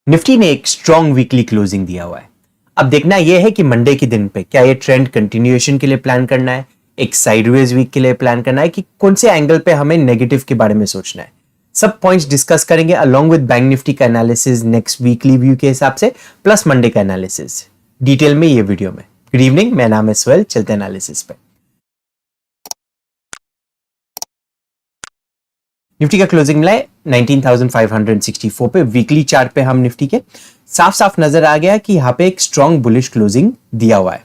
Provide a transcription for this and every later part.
Nifty ने एक strong weekly closing दिया हुआ है। अब देखना यह है कि मंडे के दिन पे क्या ये ट्रेंड कंटिन्यूएशन के लिए प्लान करना है, एक साइडवेज वीक के लिए प्लान करना है, कि कौन से एंगल पे हमें नेगेटिव के बारे में सोचना है। सब पॉइंट्स डिस्कस करेंगे अलोंग विद बैंक निफ्टी का एनालिसिस नेक्स्ट वीकली व्यू के हिसाब से, प्लस मंडे का एनालिसिस डिटेल में ये वीडियो में। गुड इवनिंग, मेरा नाम है स्वेल, चलते एनालिसिस पे। निफ्टी का क्लोजिंग मिला है 19,564 पे। वीकली चार्ट पे हम निफ्टी के साफ साफ नजर आ गया कि यहाँ पे एक स्ट्रॉन्ग बुलिश क्लोजिंग दिया हुआ है।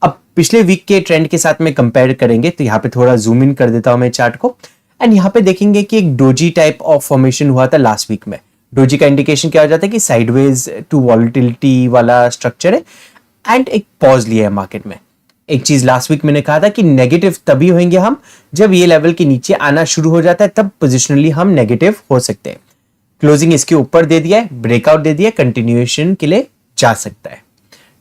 अब पिछले वीक के ट्रेंड के साथ में कंपेयर करेंगे तो यहाँ पे थोड़ा जूम इन कर देता हूं मैं चार्ट को, एंड यहाँ पे देखेंगे कि एक डोजी टाइप ऑफ फॉर्मेशन हुआ था लास्ट वीक में। डोजी का इंडिकेशन क्या हो जाता है कि साइडवेज टू वॉलिटिलिटी वाला स्ट्रक्चर है, एंड एक पॉज लिया है मार्केट में। एक चीज लास्ट वीक मैंने कहा था कि नेगेटिव तभी होंगे हम जब ये लेवल के नीचे आना शुरू हो जाता है, तब पोजिशनली हम नेगेटिव हो सकते हैं। क्लोजिंग इसके ऊपर दे दिया है, ब्रेकआउट दे दिया, कंटिन्यूएशन के लिए जा सकता है।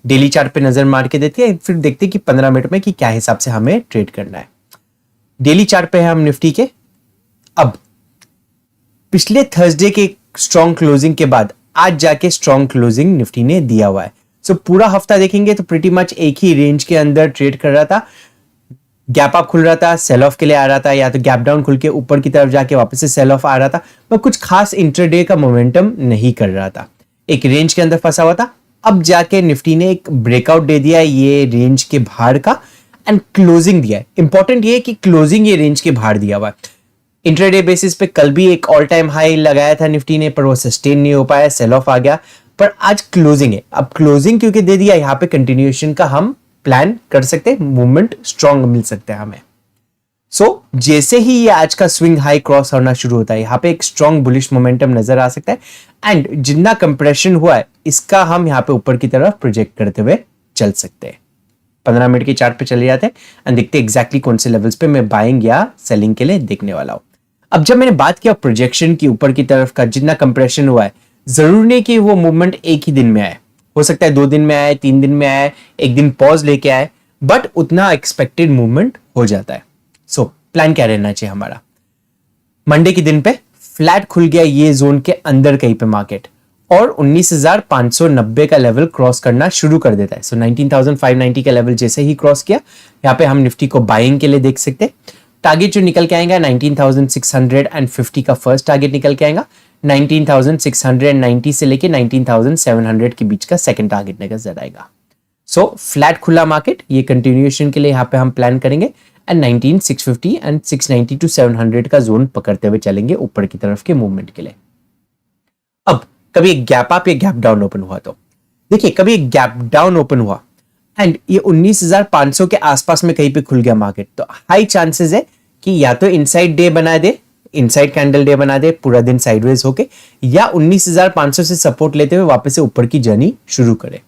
डेली चार्ट पे नजर मार के देते हैं, फिर देखते हैं कि 15 मिनट में कि क्या हिसाब से हमें ट्रेड करना है। डेली चार्ट पे है हम निफ्टी के। अब पिछले थर्सडे के स्ट्रॉन्ग क्लोजिंग के बाद आज जाके स्ट्रॉन्ग क्लोजिंग निफ्टी ने दिया हुआ है। सो पूरा हफ्ता देखेंगे तो प्रीटी मच एक ही रेंज के अंदर ट्रेड कर रहा था। गैप अप खुल रहा था, सेल ऑफ के लिए आ रहा था, या तो गैप डाउन खुल के ऊपर की तरफ जाके वापस से सेल ऑफ आ रहा था, पर कुछ खास इंट्राडे का मोमेंटम नहीं कर रहा था, एक रेंज के अंदर फंसा हुआ था। अब जाके निफ्टी ने एक ब्रेकआउट दे दिया ये रेंज के बाहर का, एंड क्लोजिंग दिया है। इंपॉर्टेंट ये है कि क्लोजिंग ये रेंज के बाहर दिया हुआ है। इंट्राडे बेसिस पे कल भी एक ऑल टाइम हाई लगाया था निफ्टी ने, पर वो सस्टेन नहीं हो पाया, सेल ऑफ आ गया। पर आज क्लोजिंग है। अब क्लोजिंग क्योंकि दे दिया, यहां पे कंटिन्यूएशन का हम प्लान कर सकते हैं, मूवमेंट स्ट्रॉन्ग मिल सकता है हमें। सो जैसे ही ये आज का स्विंग हाई क्रॉस होना शुरू होता है, यहां पे एक स्ट्रॉन्ग बुलिश मोमेंटम नजर आ सकता है, एंड जितना कंप्रेशन हुआ है इसका हम यहां पे ऊपर की तरफ प्रोजेक्ट करते हुए चल सकते हैं। 15 मिनट के चार्ट पे चले जाते हैं एंड देखते हैं एग्जैक्टली कौन से लेवल्स पे मैं बाइंग या सेलिंग के लिए देखने वाला हूं। अब जब मैंने बात किया प्रोजेक्शन की ऊपर की तरफ का, जितना कंप्रेशन हुआ है, जरूर नहीं कि वो मूवमेंट एक ही दिन में आए, हो सकता है 2 दिन में आए, 3 दिन में आए, एक दिन पॉज लेके आए, बट उतना एक्सपेक्टेड मूवमेंट हो जाता है। सो प्लान क्या रहना चाहिए हमारा? मंडे के दिन पे फ्लैट खुल गया ये जोन के अंदर कहीं पे मार्केट, और 19,590 का लेवल क्रॉस करना शुरू कर देता है। सो 19,590 का लेवल जैसे ही क्रॉस किया, यहाँ पे हम निफ्टी को बाइंग के लिए देख सकते हैं। टारगेट जो निकल के आएगा 19,650 का फर्स्ट टारगेट निकल के आएगा। 19,690 से लेके 19,700 के बीच का सेकंड टारगेट नजर आएगा। सो फ्लैट खुला मार्केट, ये कंटिन्यूएशन के लिए यहाँ पे हम प्लान करेंगे, एंड 19,650 एंड 690 टू 700 का जोन पकड़ते हुए चलेंगे ऊपर की तरफ के मूवमेंट के लिए। अब कभी एक गैप अप या गैप डाउन ओपन हुआ तो देखिए, कभी एक गैप डाउन ओपन हुआ एंड ये 19,500 के आसपास में कहीं पे खुल गया मार्केट, तो हाई चांसेस है कि या तो इनसाइड डे बना दे, इनसाइड कैंडल डे बना दे पूरा दिन साइडवेज होके, या 19,500 से सपोर्ट लेते हुए वापस से ऊपर की जर्नी शुरू करे।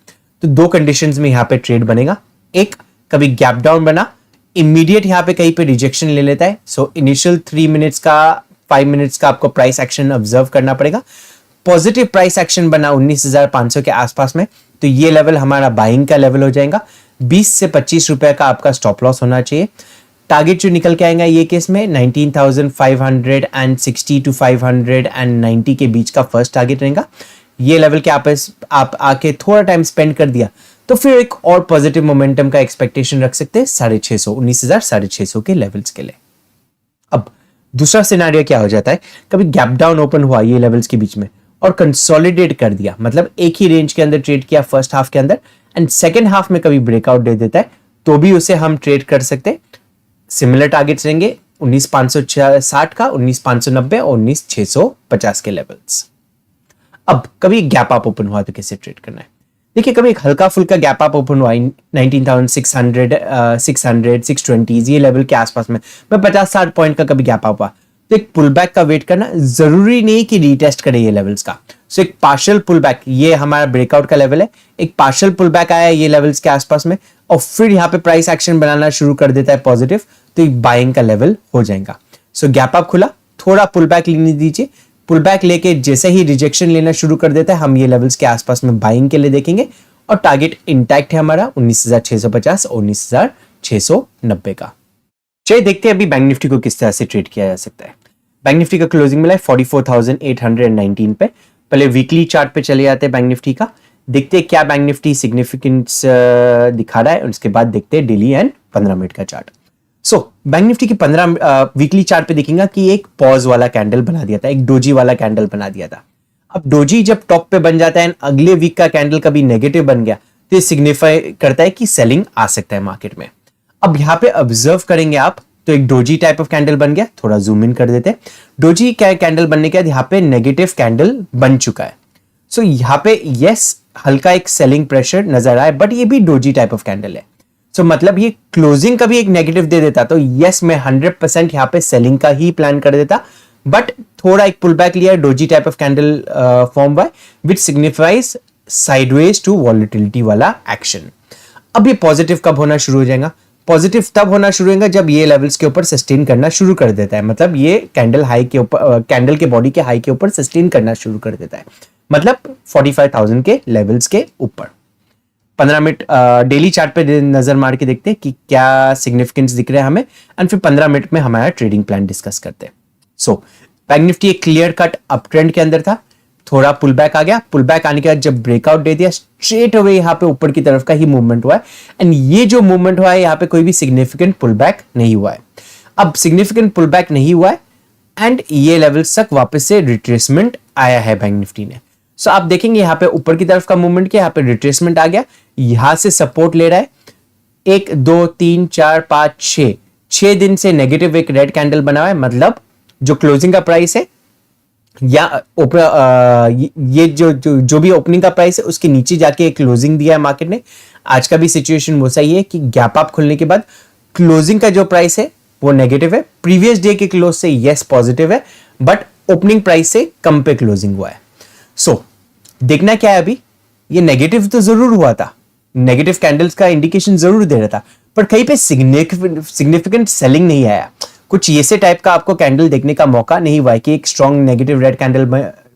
तो दो कंडीशंस में यहाँ पे ट्रेड बनेगा। एक, कभी गैप डाउन बना, इमीडिएट यहाँ पे कहीं पे रिजेक्शन ले लेता है, सो इनिशियल 3 मिनट्स का 5 मिनट्स का आपको प्राइस एक्शन ऑब्जर्व करना पड़ेगा। पॉजिटिव प्राइस एक्शन बना 19,500 के आसपास में, तो ये लेवल हमारा बाइंग का लेवल हो जाएगा। 20 से 25 रुपए का आपका स्टॉप लॉस होना चाहिए। टारगेट जो निकल के आएगा ये केस में 19,560 टू 590 के बीच का फर्स्ट टारगेट रहेगा। ये लेवल के आप आके थोड़ा टाइम स्पेंड कर दिया तो फिर एक और पॉजिटिव मोमेंटम का एक्सपेक्टेशन रख सकते हैं 650, 19,650 के लेवल्स के लिए। अब दूसरा सिनेरियो क्या हो जाता है, कभी गैप डाउन ओपन हुआ ये लेवल्स के बीच में और कंसोलिडेट कर दिया, मतलब एक ही रेंज के अंदर ट्रेड किया फर्स्ट हाफ के अंदर, एंड सेकेंड हाफ में कभी ब्रेकआउट दे देता है, तो भी उसे हम ट्रेड कर सकते हैं। सिमिलर टारगेट्स रहेंगे 19,560 का, 19,590 और 19,650 के लेवल्स। अब कभी गैप अप ओपन हुआ तो कैसे ट्रेड करना है? देखिए, कभी एक हल्का फुल्का गैप अप ओपन हुआ 19,600, 600, 620 ये लेवल के आसपास में 50-60 पॉइंट का कभी गैप अप हुआ, तो एक पुल बैक का वेट करना, जरूरी नहीं कि रीटेस्ट करे ये लेवल्स का। सो एक पार्शियल पुल बैक, ये हमारा ब्रेकआउट का लेवल है, एक पार्शियल पुल बैक आया ये लेवल्स के आसपास में, और फिर यहाँ पे प्राइस एक्शन बनाना शुरू कर देता है पॉजिटिव, तो एक बाइंग का लेवल हो जाएगा। सो गैप अप खुला, थोड़ा पुल बैक लेने दीजिए, पुल बैक लेके जैसे ही रिजेक्शन लेना शुरू कर देता है, हम ये लेवल्स के आसपास में बाइंग के लिए देखेंगे, और टारगेट इंटैक्ट है हमारा 19,650 और 19,690 का। चलिए देखते हैं अभी बैंक निफ्टी को किस तरह से ट्रेड किया जा सकता है। बैंक निफ्टी का क्लोजिंग मिला है 44,819 पे। पहले वीकली चार्ट पे चले जाते हैं बैंक निफ्टी का, देखते हैं क्या बैंक निफ्टी सिग्निफिकेंस दिखा रहा है, उसके बाद देखते हैं डेली एंड 15 मिनट का चार्ट। सो बैंक निफ्टी की 15 वीकली चार्ट पे देखेंगे कि एक पॉज वाला कैंडल बना दिया था, एक डोजी वाला कैंडल बना दिया था। अब डोजी जब टॉप पे बन जाता है एंड अगले वीक का कैंडल कभी नेगेटिव बन गया तो ये सिग्निफाई करता है कि सेलिंग आ सकता है मार्केट में। अब यहाँ पे ऑब्जर्व करेंगे आप तो एक डोजी टाइप ऑफ कैंडल बन गया, थोड़ा जूम इन कर देते हैं। डोजी क्या कैंडल बनने के बाद यहाँ पे नेगेटिव कैंडल बन चुका है। सो यहाँ पे यस हल्का एक सेलिंग प्रेशर नजर आए, बट ये भी डोजी टाइप ऑफ कैंडल है। सो मतलब ये क्लोजिंग का भी एक नेगेटिव दे देता तो यस मैं 100% यहाँ पे सेलिंग का ही प्लान कर देता, बट थोड़ा एक पुल बैक लिया, doji type of candle form हुआ विच सिग्निफाइज साइडवेज टू वॉलेटिलिटी वाला एक्शन। अब ये पॉजिटिव कब होना शुरू हो जाएगा? पॉजिटिव तब होना शुरू होगा जब ये लेवल्स के ऊपर सस्टेन करना शुरू कर देता है, मतलब ये कैंडल हाई के ऊपर, कैंडल के बॉडी के हाई के ऊपर सस्टेन करना शुरू कर देता है, मतलब 45,000 के लेवल्स के ऊपर। 15 मिनट डेली चार्ट पे नजर मार के देखते हैं कि क्या सिग्निफिकेंस दिख रहा है हमें, एंड फिर 15 मिनट में हमारा ट्रेडिंग प्लान डिस्कस करते हैं। सो बैंक निफ्टी एक क्लियर कट अप ट्रेंड के अंदर था, थोड़ा पुल बैक आ गया, पुल बैक आने के बाद जब ब्रेकआउट दे दिया स्ट्रेट अवे यहाँ पे ऊपर की तरफ का ही मूवमेंट हुआ है, एंड ये जो मूवमेंट हुआ है यहाँ पे कोई भी सिग्निफिकेंट पुल बैक नहीं हुआ है। अब सिग्निफिकेंट पुल बैक नहीं हुआ है एंड ये लेवल तक वापस से रिट्रेसमेंट आया है बैंक निफ्टी ने। सो आप देखेंगे यहाँ पे ऊपर की तरफ का मूवमेंट किया, यहाँ पे रिट्रेसमेंट आ गया, यहां से सपोर्ट ले रहा है, 1 2 3 4 5 6 दिन से नेगेटिव एक रेड कैंडल बना हुआ है, मतलब जो क्लोजिंग का प्राइस है या ये जो भी ओपनिंग का प्राइस है उसके नीचे जाके एक क्लोजिंग दिया है मार्केट ने। आज का भी सिचुएशन वो सही है कि गैप अप खुलने के बाद क्लोजिंग का जो प्राइस है वो नेगेटिव है, प्रीवियस डे के क्लोज से यस पॉजिटिव है, बट ओपनिंग प्राइस से कम पे क्लोजिंग हुआ है। सो देखना क्या है अभी, ये नेगेटिव तो जरूर हुआ था, नेगेटिव कैंडल्स का इंडिकेशन जरूर दे रहा था, पर कहीं पे सिग्निफिकेंट सेलिंग नहीं आया, कुछ ऐसे टाइप का आपको कैंडल देखने का मौका नहीं हुआ कि एक स्ट्रॉन्ग नेगेटिव रेड कैंडल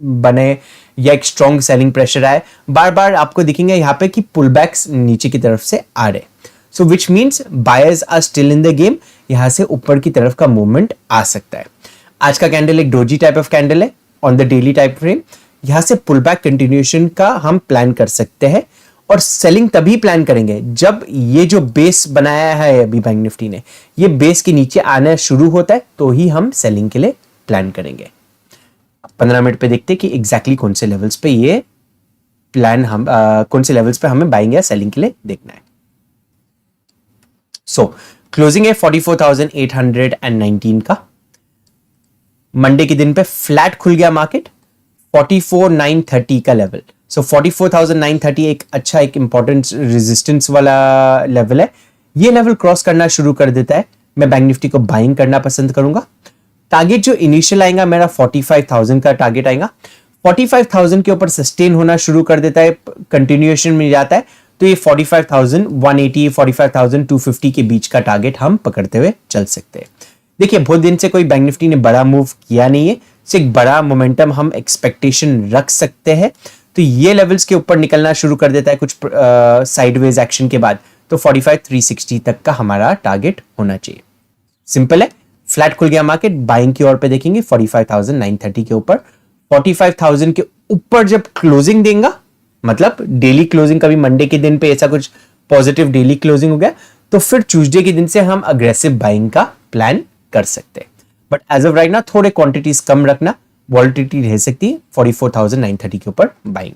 बने या एक स्ट्रॉन्ग सेलिंग प्रेशर आए। बार बार आपको दिखेंगे यहाँ पे कि पुल बैक्स नीचे की तरफ से आ रहे, so which means buyers are still in the game, यहां से ऊपर की तरफ का मूवमेंट आ सकता है। आज का कैंडल एक डोजी टाइप ऑफ कैंडल है on the daily type frame, यहां से पुल बैक कंटिन्यूएशन का हम प्लान कर सकते हैं, और सेलिंग तभी प्लान करेंगे जब ये जो बेस बनाया है अभी बैंक निफ्टी ने, ये बेस के नीचे आना शुरू होता है तो ही हम सेलिंग के लिए प्लान करेंगे। 15 मिनट पे देखते हैं कि एग्जैक्टली कौन से लेवल्स पे ये प्लान हम कौन से लेवल्स पे हमें बाइंग या सेलिंग के लिए देखना है। सो क्लोजिंग है 44,819 का, मंडे के दिन पे फ्लैट खुल गया मार्केट 44,930 का लेवल। सो 44,930 एक अच्छा एक इंपॉर्टेंट रेजिस्टेंस वाला लेवल है, ये लेवल क्रॉस करना शुरू कर देता है, मैं बैंक निफ्टी को बाइंग करना पसंद करूंगा। टारगेट जो इनिशियल आएगा मेरा 45,000 का टारगेट आएगा, 45,000 के ऊपर सस्टेन होना शुरू कर देता है, कंटिन्यूएशन में जाता है तो ये 45,180 45,250 के बीच का टारगेट हम पकड़ते हुए चल सकते हैं। देखिए बहुत दिन से कोई बैंक निफ्टी ने बड़ा मूव किया नहीं है, से एक बड़ा मोमेंटम हम एक्सपेक्टेशन रख सकते हैं, तो ये लेवल्स के ऊपर निकलना शुरू कर देता है कुछ साइडवेज एक्शन के बाद, तो 45,360 तक का हमारा टारगेट होना चाहिए। सिंपल है, फ्लैट खुल गया मार्केट, बाइंग की ओर पे देखेंगे 45,930 के ऊपर, 45,000 के ऊपर जब क्लोजिंग देगा, मतलब डेली क्लोजिंग कभी मंडे के दिन पे ऐसा कुछ पॉजिटिव डेली क्लोजिंग हो गया तो फिर ट्यूसडे के दिन से हम अग्रेसिव बाइंग का प्लान कर सकते हैं, बट एज ऑफ राइट ना थोड़े क्वांटिटीज कम रखना, वॉलेटिलिटी रह सकती है 44,930 के ऊपर बाइंग।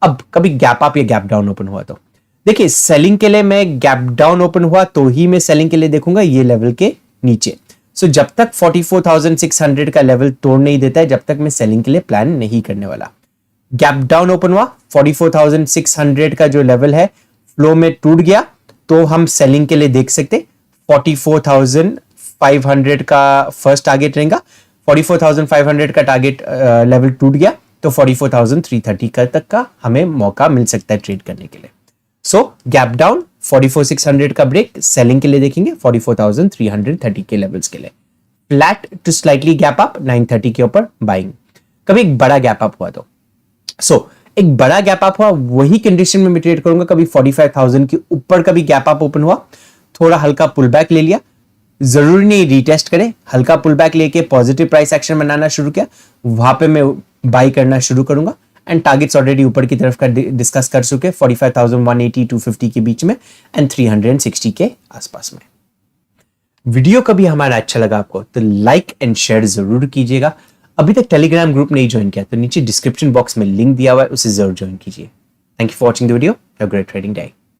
अब कभी गैप अप या गैप डाउन ओपन हुआ तो देखिए, सेलिंग के लिए मैं गैप डाउन ओपन हुआ तो ही मैं सेलिंग के लिए देखूंगा ये लेवल के नीचे। सो जब तक 44,600 का लेवल तोड़ नहीं देता है जब तक मैं सेलिंग के लिए प्लान नहीं करने वाला। गैप डाउन ओपन हुआ, 44,600 का जो लेवल है फ्लो में टूट गया तो हम सेलिंग के लिए देख सकते, 44,500 का फर्स्ट टारगेट रहेगा, 44,500 का टारगेट लेवल टूट गया तो 44,330 का तक का हमें मौका मिल सकता है ट्रेड करने के लिए। सो गैप डाउन 44,600 का ब्रेक, सेलिंग के लिए देखेंगे 44,330 के लेवल्स के लिए। Flat to slightly gap up 930 के ऊपर बाइंग। कभी एक बड़ा गैप अप हुआ तो एक बड़ा गैप अप हुआ वही कंडीशन में मैं ट्रेड करूंगा, कभी 45,000 के ऊपर कभी गैप अप ओपन हुआ, थोड़ा हल्का पुल बैक ले लिया, जरूरी नहीं रीटेस्ट करें, हल्का पुल बैक लेके पॉजिटिव प्राइस एक्शन बनाना शुरू किया, वहां पे मैं बाई करना शुरू करूंगा एंड टारगेट्स ऑलरेडी ऊपर की तरफ का डिस्कस कर चुके 45,180 250 के बीच में एंड 360 के आसपास में। वीडियो कभी हमारा अच्छा लगा आपको तो लाइक एंड शेयर जरूर कीजिएगा। अभी तक टेलीग्राम ग्रुप नहीं ज्वाइन किया तो नीचे डिस्क्रिप्शन बॉक्स में लिंक दिया हुआ है, उसे जरूर ज्वाइन कीजिए। Thank you for watching the video. Have a great trading day.